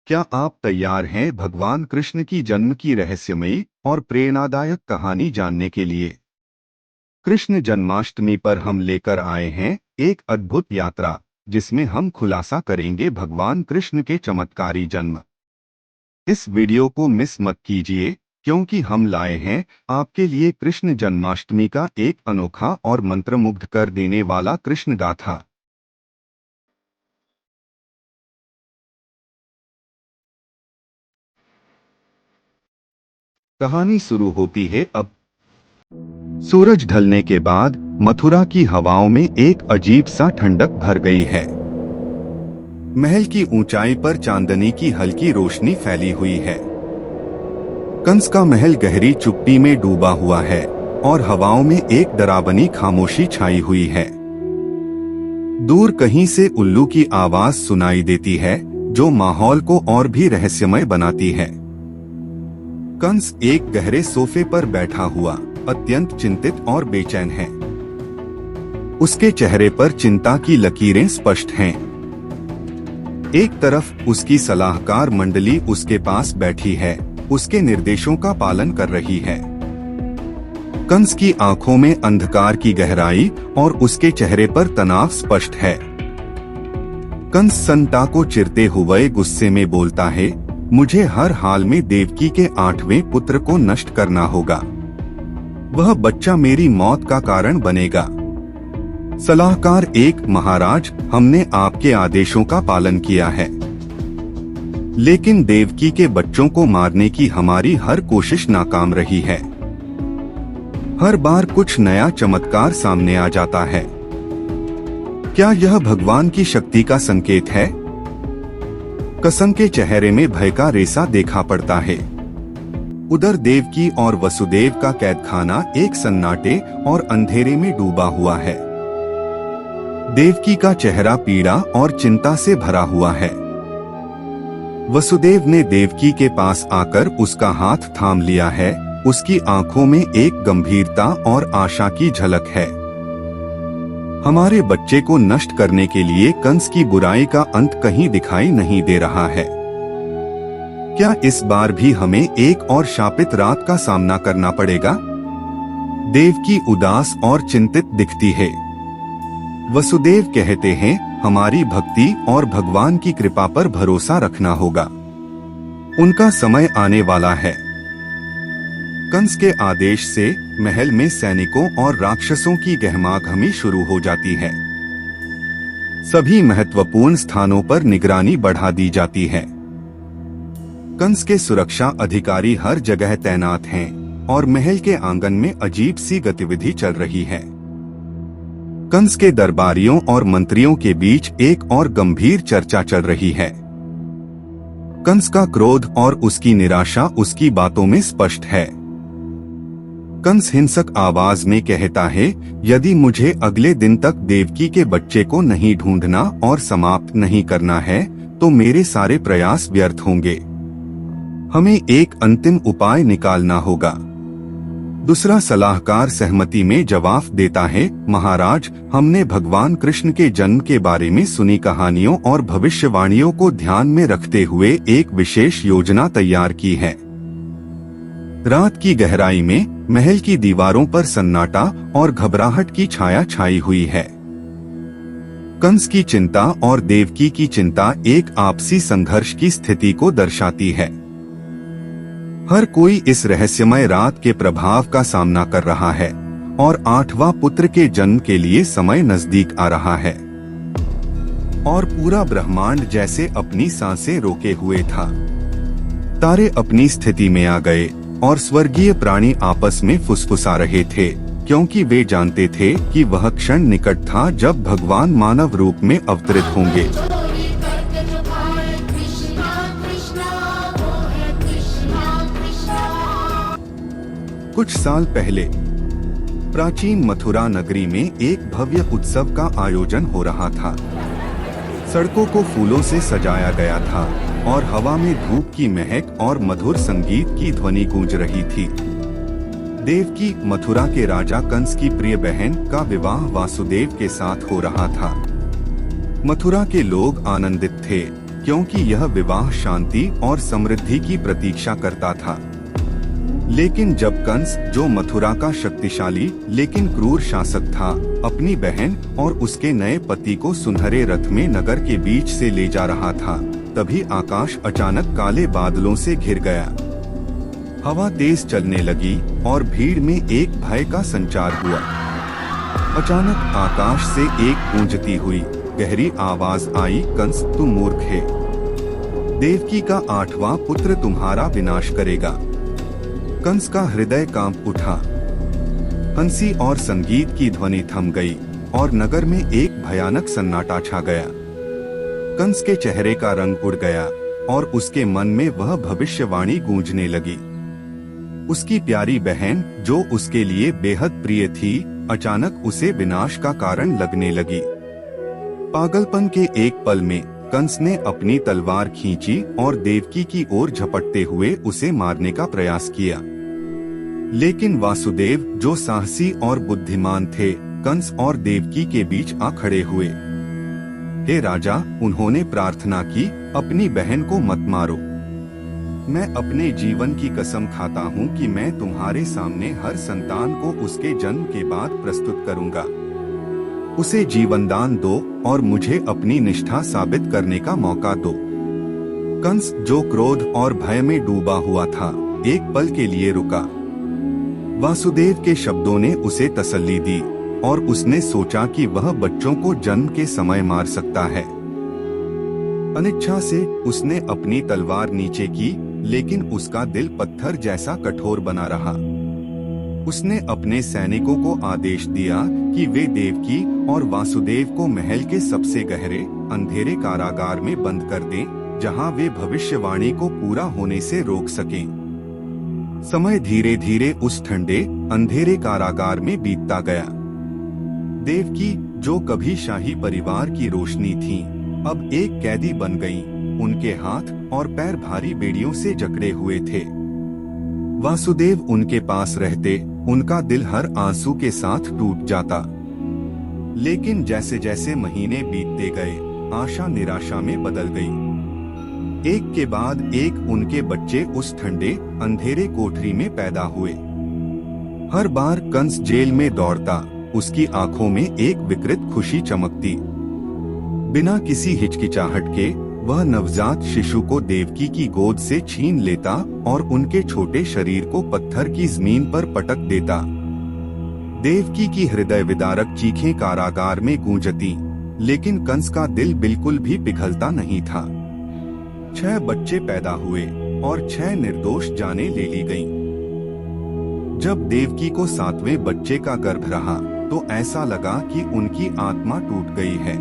क्या आप तैयार हैं भगवान कृष्ण की जन्म की रहस्यमयी और प्रेरणादायक कहानी जानने के लिए? कृष्ण जन्माष्टमी पर हम लेकर आए हैं एक अद्भुत यात्रा, जिसमें हम खुलासा करेंगे भगवान कृष्ण के चमत्कारी जन्म। इस वीडियो को मिस मत कीजिए, क्योंकि हम लाए हैं आपके लिए कृष्ण जन्माष्टमी का एक अनोखा और मंत्रमुग्ध कर देने वाला कृष्ण गाथा। कहानी शुरू होती है अब। सूरज ढलने के बाद मथुरा की हवाओं में एक अजीब सा ठंडक भर गई है। महल की ऊंचाई पर चांदनी की हल्की रोशनी फैली हुई है। कंस का महल गहरी चुप्पी में डूबा हुआ है और हवाओं में एक डरावनी खामोशी छाई हुई है। दूर कहीं से उल्लू की आवाज सुनाई देती है, जो माहौल को और भी रहस्यमय बनाती है। कंस एक गहरे सोफे पर बैठा हुआ अत्यंत चिंतित और बेचैन है। उसके चेहरे पर चिंता की लकीरें स्पष्ट हैं। एक तरफ उसकी सलाहकार मंडली उसके पास बैठी है, उसके निर्देशों का पालन कर रही है। कंस की आंखों में अंधकार की गहराई और उसके चेहरे पर तनाव स्पष्ट है। कंस संता को चिरते हुए गुस्से में बोलता है, मुझे हर हाल में देवकी के 8वें पुत्र को नष्ट करना होगा। वह बच्चा मेरी मौत का कारण बनेगा। सलाहकार एक महाराज, हमने आपके आदेशों का पालन किया है, लेकिन देवकी के बच्चों को मारने की हमारी हर कोशिश नाकाम रही है। हर बार कुछ नया चमत्कार सामने आ जाता है। क्या यह भगवान की शक्ति का संकेत है? कसम के चेहरे में भय का रेसा देखा पड़ता है। उधर देवकी और वसुदेव का कैदखाना एक सन्नाटे और अंधेरे में डूबा हुआ है। देवकी का चेहरा पीड़ा और चिंता से भरा हुआ है। वसुदेव ने देवकी के पास आकर उसका हाथ थाम लिया है। उसकी आंखों में एक गंभीरता और आशा की झलक है। हमारे बच्चे को नष्ट करने के लिए कंस की बुराई का अंत कहीं दिखाई नहीं दे रहा है। क्या इस बार भी हमें एक और शापित रात का सामना करना पड़ेगा? देवकी उदास और चिंतित दिखती है। वसुदेव कहते हैं, हमारी भक्ति और भगवान की कृपा पर भरोसा रखना होगा। उनका समय आने वाला है। कंस के आदेश से महल में सैनिकों और राक्षसों की गहमागहमी शुरू हो जाती है। सभी महत्वपूर्ण स्थानों पर निगरानी बढ़ा दी जाती है। कंस के सुरक्षा अधिकारी हर जगह तैनात हैं और महल के आंगन में अजीब सी गतिविधि चल रही है। कंस के दरबारियों और मंत्रियों के बीच एक और गंभीर चर्चा चल रही है। कंस का क्रोध और उसकी निराशा उसकी बातों में स्पष्ट है। कंस हिंसक आवाज में कहता है, यदि मुझे अगले दिन तक देवकी के बच्चे को नहीं ढूंढना और समाप्त नहीं करना है, तो मेरे सारे प्रयास व्यर्थ होंगे। हमें एक अंतिम उपाय निकालना होगा। दूसरा सलाहकार सहमति में जवाब देता है, महाराज, हमने भगवान कृष्ण के जन्म के बारे में सुनी कहानियों और भविष्यवाणियों को ध्यान में रखते हुए एक विशेष योजना तैयार की है। रात की गहराई में महल की दीवारों पर सन्नाटा और घबराहट की छाया छाई हुई है। कंस की चिंता और देवकी की चिंता एक आपसी संघर्ष की स्थिति को दर्शाती है। हर कोई इस रहस्यमय रात के प्रभाव का सामना कर रहा है और 8वां पुत्र के जन्म के लिए समय नजदीक आ रहा है। और पूरा ब्रह्मांड जैसे अपनी सांसें रोके हुए था। तारे अपनी स्थिति में आ गए और स्वर्गीय प्राणी आपस में फुसफुसा रहे थे, क्योंकि वे जानते थे कि वह क्षण निकट था जब भगवान मानव रूप में अवतरित होंगे। कुछ साल पहले प्राचीन मथुरा नगरी में एक भव्य उत्सव का आयोजन हो रहा था। सड़कों को फूलों से सजाया गया था और हवा में धूप की महक और मधुर संगीत की ध्वनि गूंज रही थी। देवकी, मथुरा के राजा कंस की प्रिय बहन, का विवाह वासुदेव के साथ हो रहा था। मथुरा के लोग आनंदित थे क्योंकि यह विवाह शांति और समृद्धि की प्रतीक्षा करता था। लेकिन जब कंस, जो मथुरा का शक्तिशाली लेकिन क्रूर शासक था, अपनी बहन और उसके नए पति को सुनहरे रथ में नगर के बीच से ले जा रहा था, तभी आकाश अचानक काले बादलों से घिर गया। हवा तेज चलने लगी और भीड़ में एक भय का संचार हुआ। अचानक आकाश से एक गूंजती हुई गहरी आवाज आई, कंस तू मूर्ख है, देवकी का 8वां पुत्र तुम्हारा विनाश करेगा। कंस का हृदय कांप उठा। हंसी और संगीत की ध्वनि थम गई और नगर में एक भयानक सन्नाटा छा गया। कंस के चेहरे का रंग उड़ गया और उसके मन में वह भविष्यवाणी गूंजने लगी। उसकी प्यारी बहन, जो उसके लिए बेहद प्रिय थी, अचानक उसे विनाश का कारण लगने लगी। पागलपन के एक पल में कंस ने अपनी तलवार खींची और देवकी की ओर झपटते हुए उसे मारने का प्रयास किया। लेकिन वासुदेव, जो साहसी और बुद्धिमान थे, कंस और देवकी के बीच आ खड़े हुए। हे राजा, उन्होंने प्रार्थना की, अपनी बहन को मत मारो। मैं अपने जीवन की कसम खाता हूँ कि मैं तुम्हारे सामने हर संतान को उसके जन्म के बाद प्रस्तुत करूँगा। उसे जीवनदान दो और मुझे अपनी निष्ठा साबित करने का मौका दो। कंस, जो क्रोध और भय में डूबा हुआ था, एक पल के लिए रुका। वासुदेव के शब्दों ने उसे तसल्ली दी और उसने सोचा कि वह बच्चों को जन्म के समय मार सकता है। अनिच्छा से उसने अपनी तलवार नीचे की, लेकिन उसका दिल पत्थर जैसा कठोर बना रहा। उसने अपने सैनिकों को आदेश दिया कि वे देवकी और वासुदेव को महल के सबसे गहरे अंधेरे कारागार में बंद कर दें, जहां वे भविष्यवाणी को पूरा होने से रोक सकें। समय धीरे धीरे उस ठंडे अंधेरे कारागार में बीतता गया। देवकी, जो कभी शाही परिवार की रोशनी थी, अब एक कैदी बन गईं। उनके हाथ और पैर भारी बेड़ियों से जकड़े हुए थे। वासुदेव उनके पास रहते, उनका दिल हर आंसू के साथ टूट जाता। लेकिन जैसे जैसे महीने बीतते गए, आशा निराशा में बदल गई। एक के बाद एक उनके बच्चे उस ठंडे अंधेरे कोठरी में पैदा हुए। हर बार कंस जेल में दौड़ता, उसकी आंखों में एक विकृत खुशी चमकती। बिना किसी हिचकिचाहट के वह नवजात शिशु को देवकी की गोद से छीन लेता और उनके छोटे शरीर को पत्थर की जमीन पर पटक देता। देवकी की हृदय विदारक चीखें कारागार में गूंजती, लेकिन कंस का दिल बिल्कुल भी पिघलता नहीं था। 6 बच्चे पैदा हुए और 6 निर्दोष जानें ले ली गईं। जब देवकी को 7वें बच्चे का गर्भ रहा, तो ऐसा लगा कि उनकी आत्मा टूट गई है।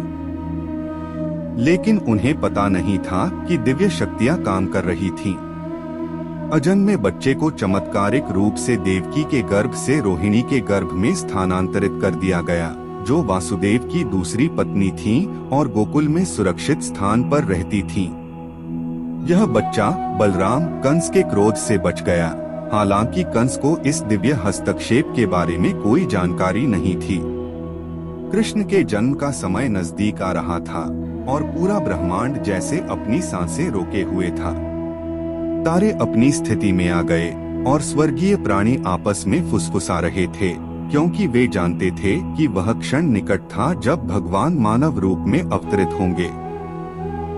लेकिन उन्हें पता नहीं था कि दिव्य शक्तियां काम कर रही थीं। अजन्मे बच्चे को चमत्कारिक रूप से देवकी के गर्भ से रोहिणी के गर्भ में स्थानांतरित कर दिया गया, जो वासुदेव की दूसरी पत्नी थीं और गोकुल में सुरक्षित स्थान पर रहती थीं। यह बच्चा बलराम कंस के क्रोध से बच गया। हालांकि कंस को इस दिव्य हस्तक्षेप के बारे में कोई जानकारी नहीं थी। कृष्ण के जन्म का समय नजदीक आ रहा था और पूरा ब्रह्मांड जैसे अपनी सांसें रोके हुए था। तारे अपनी स्थिति में आ गए और स्वर्गीय प्राणी आपस में फुसफुसा रहे थे, क्योंकि वे जानते थे कि वह क्षण निकट था जब भगवान मानव रूप में अवतरित होंगे।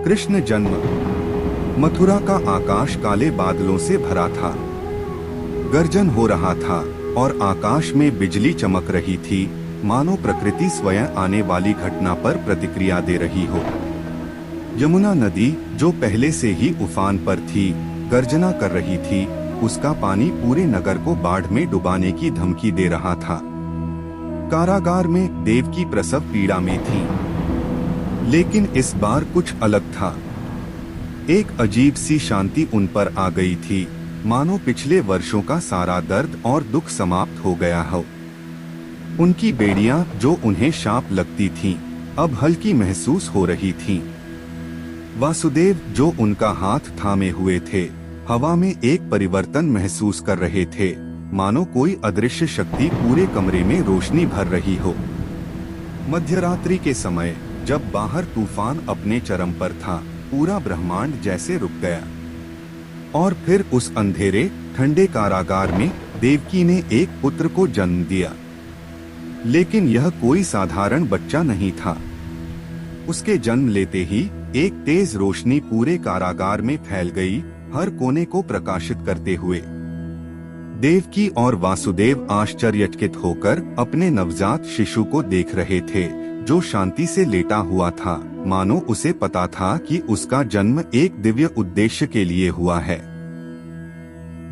कृष्ण जन्म। मथुरा का आकाश काले बादलों से भरा था। गर्जन हो रहा था और आकाश में बिजली चमक रही थी, मानो प्रकृति स्वयं आने वाली घटना पर प्रतिक्रिया दे रही हो। यमुना नदी, जो पहले से ही उफान पर थी, गर्जना कर रही थी। उसका पानी पूरे नगर को बाढ़ में डुबाने की धमकी दे रहा था। कारागार में देवकी प्रसव पीड़ा में थी, लेकिन इस बार कुछ अलग था। एक अजीब सी शांति उन पर आ गई थी, मानो पिछले वर्षों का सारा दर्द और दुख समाप्त हो गया हो। उनकी बेड़ियां, जो उन्हें शाप लगती थीं, अब हल्की महसूस हो रही थीं। वासुदेव, जो उनका हाथ थामे हुए थे, हवा में एक परिवर्तन महसूस कर रहे थे, मानो कोई अदृश्य शक्ति पूरे कमरे में रोशनी भर रही हो। मध्यरात्रि के समय, जब बाहर तूफान अपने चरम पर था, पूरा ब्रह्मांड जैसे रुक गया। और फिर उस अंधेरे ठंडे कारागार में देवकी ने एक पुत्र को जन्म दिया। लेकिन यह कोई साधारण बच्चा नहीं था। उसके जन्म लेते ही एक तेज रोशनी पूरे कारागार में फैल गई, हर कोने को प्रकाशित करते हुए। देवकी और वासुदेव आश्चर्यचकित होकर अपने नवजात शिशु को देख रहे थे, जो शांति से लेटा हुआ था, मानो उसे पता था कि उसका जन्म एक दिव्य उद्देश्य के लिए हुआ है।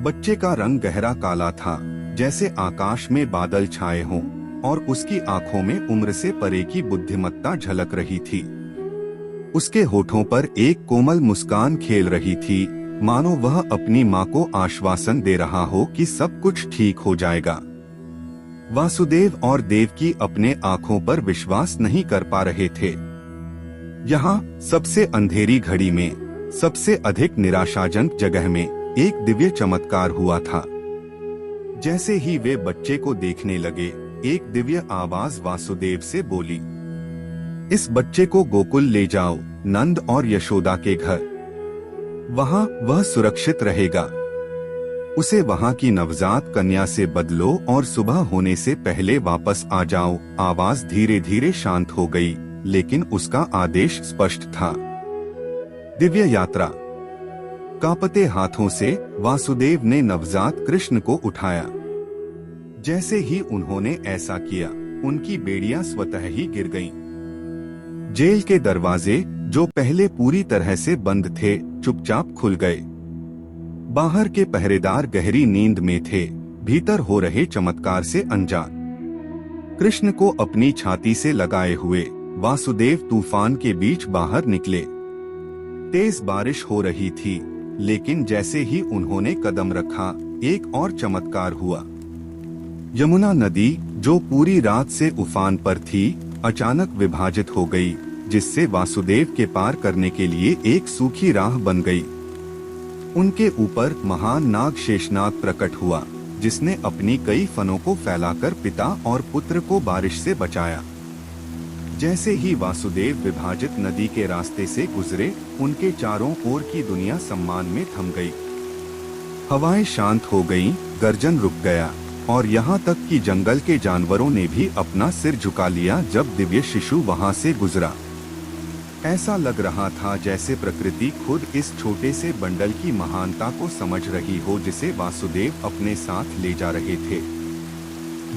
बच्चे का रंग गहरा काला था, जैसे आकाश में बादल छाए हों, और उसकी आंखों में उम्र से परे की बुद्धिमत्ता झलक रही थी। उसके होठों पर एक कोमल मुस्कान खेल रही थी, मानो वह अपनी माँ को आश्वासन दे रहा हो कि सब कुछ ठीक हो जाएगा। वासुदेव और देवकी अपने आंखों पर विश्वास नहीं कर पा रहे थे। यहाँ सबसे अंधेरी घड़ी में, सबसे अधिक निराशाजनक जगह में एक दिव्य चमत्कार हुआ था। जैसे ही वे बच्चे को देखने लगे, एक दिव्य आवाज वासुदेव से बोली, इस बच्चे को गोकुल ले जाओ, नंद और यशोदा के घर। वहाँ वह सुरक्षित रहेगा। उसे वहाँ की नवजात कन्या से बदलो और सुबह होने से पहले वापस आ जाओ। आवाज धीरे धीरे शांत हो गई, लेकिन उसका आदेश स्पष्ट था। दिव्य यात्रा। कांपते हाथों से वासुदेव ने नवजात कृष्ण को उठाया। जैसे ही उन्होंने ऐसा किया, उनकी बेड़ियां स्वतः ही गिर गईं। जेल के दरवाजे, जो पहले पूरी तरह से बंद थे, चुपचाप खुल गए। बाहर के पहरेदार गहरी नींद में थे, भीतर हो रहे चमत्कार से अनजान। कृष्ण को अपनी छाती से लगाए हुए वासुदेव तूफान के बीच बाहर निकले। तेज बारिश हो रही थी, लेकिन जैसे ही उन्होंने कदम रखा, एक और चमत्कार हुआ। यमुना नदी, जो पूरी रात से उफान पर थी, अचानक विभाजित हो गई, जिससे वासुदेव के पार करने के लिए एक सूखी राह बन गई। उनके ऊपर महान नाग शेषनाग प्रकट हुआ, जिसने अपनी कई फनों को फैलाकर पिता और पुत्र को बारिश से बचाया। जैसे ही वासुदेव विभाजित नदी के रास्ते से गुजरे, उनके चारों ओर की दुनिया सम्मान में थम गई। हवाएं शांत हो गईं, गर्जन रुक गया, और यहाँ तक कि जंगल के जानवरों ने भी अपना सिर झुका लिया जब दिव्य शिशु वहाँ से गुजरा। ऐसा लग रहा था जैसे प्रकृति खुद इस छोटे से बंडल की महानता को समझ रही हो, जिसे वासुदेव अपने साथ ले जा रहे थे।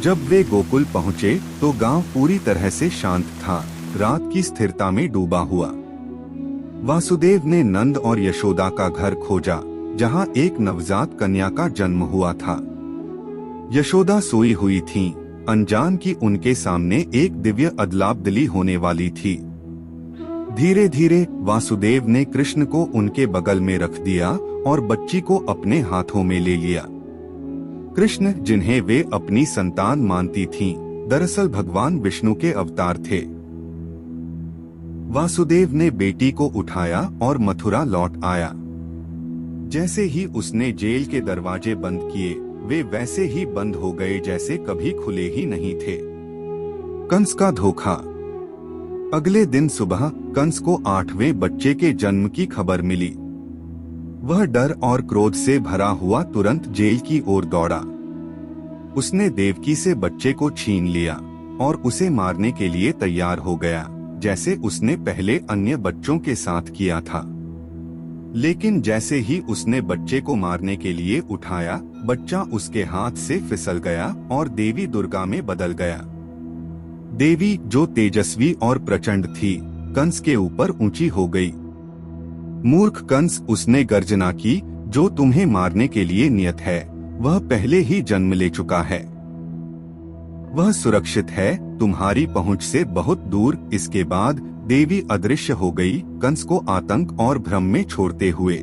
जब वे गोकुल पहुँचे तो गांव पूरी तरह से शांत था, रात की स्थिरता में डूबा हुआ। वासुदेव ने नंद और यशोदा का घर खोजा, जहाँ एक नवजात कन्या का जन्म हुआ था। यशोदा सोई हुई थीं, अनजान कि उनके सामने एक दिव्य अदलाबदली होने वाली थी। धीरे धीरे वासुदेव ने कृष्ण को उनके बगल में रख दिया और बच्ची को अपने हाथों में ले लिया। कृष्ण, जिन्हें वे अपनी संतान मानती थीं, दरअसल भगवान विष्णु के अवतार थे। वासुदेव ने बेटी को उठाया और मथुरा लौट आया। जैसे ही उसने जेल के दरवाजे बंद किए, वे वैसे ही बंद हो गए जैसे कभी खुले ही नहीं थे। कंस का धोखा। अगले दिन सुबह कंस को 8वें बच्चे के जन्म की खबर मिली। वह डर और क्रोध से भरा हुआ तुरंत जेल की ओर दौड़ा। उसने देवकी से बच्चे को छीन लिया और उसे मारने के लिए तैयार हो गया, जैसे उसने पहले अन्य बच्चों के साथ किया था। लेकिन जैसे ही उसने बच्चे को मारने के लिए उठाया, बच्चा उसके हाथ से फिसल गया और देवी दुर्गा में बदल गया। देवी, जो तेजस्वी और प्रचंड थी, कंस के ऊपर ऊंची हो गई। मूर्ख कंस, उसने गर्जना की, जो तुम्हें मारने के लिए नियत है, वह पहले ही जन्म ले चुका है। वह सुरक्षित है, तुम्हारी पहुंच से बहुत दूर। इसके बाद देवी अदृश्य हो गई, कंस को आतंक और भ्रम में छोड़ते हुए।